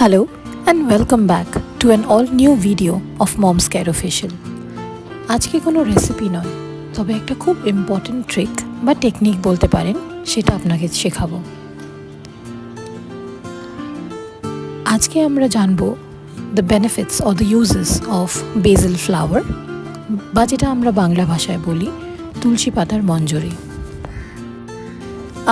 Hello and welcome back to an all new video of Mom's Care Official. আজকে কোনো recipe নয়, তবে একটা খুব ইম্পর্টেন্ট ট্রিক বা টেকনিক বলতে পারেন, সেটা আপনাকে শেখাবো। আজকে আমরা জানবো the benefits or the uses of basil flower, বা যেটা আমরা বাংলা ভাষায় বলি তুলসী পাতার মঞ্জরি।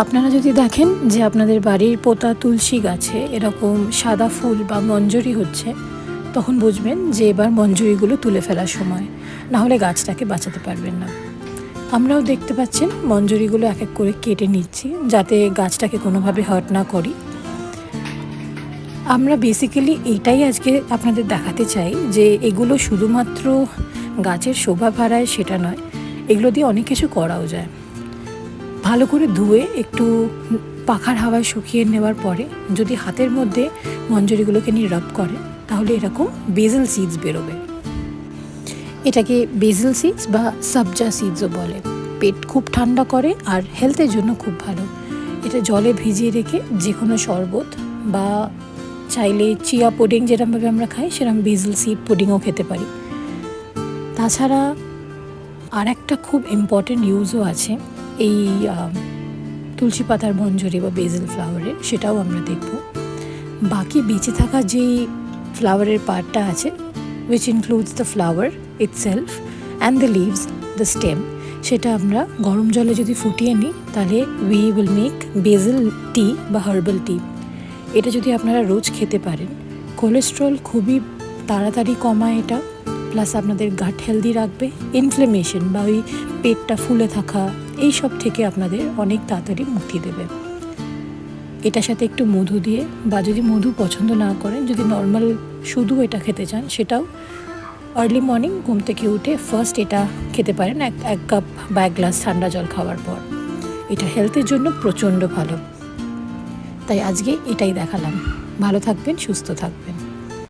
আপনারা যদি দেখেন যে আপনাদের বাড়ির পোতা তুলসী গাছে এরকম সাদা ফুল বা মঞ্জরি হচ্ছে, তখন বুঝবেন যে এবার মঞ্জরিগুলো তুলে ফেলার সময়, না হলে গাছটাকে বাঁচাতে পারবেন না। আমরাও দেখতে পাচ্ছেন মঞ্জরিগুলো এক এক করে কেটে নিচ্ছি, যাতে গাছটাকে কোনোভাবে হার্ট না করি। আমরা বেসিক্যালি এইটাই আজকে আপনাদের দেখাতে চাই যে এগুলো শুধুমাত্র গাছের শোভা বাড়ায় সেটা নয়, এগুলো দিয়ে অনেক কিছু করাও যায়। ভালো করে ধুয়ে একটু পাখার হাওয়ায় শুকিয়ে নেওয়ার পরে যদি হাতের মধ্যে মঞ্জরিগুলোকে নিয়ে রাব করে, তাহলে এরকম বেসিল সিডস বেরোবে। এটাকে বেসিল সিডস বা সাবজা সিডসও বলে। পেট খুব ঠান্ডা করে আর হেলথের জন্য খুব ভালো। এটা জলে ভিজিয়ে রেখে যে কোনো শরবত বা চাইলে চিয়া পুডিং যেরকমভাবে আমরা খাই সেরকম বেসিল সিড পুডিংও খেতে পারি। তাছাড়া আর একটা খুব ইম্পর্টেন্ট ইউজও আছে এই তুলসী পাতার মঞ্জরি বা বেসিল ফ্লাওয়ারের, সেটাও আমরা দেখব। বাকি বেঁচে থাকা যেই ফ্লাওয়ারের পার্টটা আছে, which includes the flower itself and the leaves, the stem, সেটা আমরা গরম জলে যদি ফুটিয়ে নিই, তাহলে we will make basil tea বা হার্বাল টি। এটা যদি আপনারা রোজ খেতে পারেন, কোলেস্ট্রল খুবই তাড়াতাড়ি কমায় এটা, প্লাস আপনাদের গাট হেলদি রাখবে। ইনফ্লেমেশন বা ওই পেটটা ফুলে থাকা এই সব থেকে আপনাদের অনেক তাড়াতাড়ি মুক্তি দেবে। এটার সাথে একটু মধু দিয়ে, বা যদি মধু পছন্দ না করেন, যদি নর্মাল শুধু এটা খেতে চান, সেটাও আর্লি মর্নিং ঘুম থেকে উঠে ফার্স্ট এটা খেতে পারেন এক কাপ বা এক গ্লাস ঠান্ডা জল খাওয়ার পর। এটা হেলথের জন্য প্রচণ্ড ভালো। তাই আজকে এটাই দেখালাম। ভালো থাকবেন, সুস্থ থাকবেন।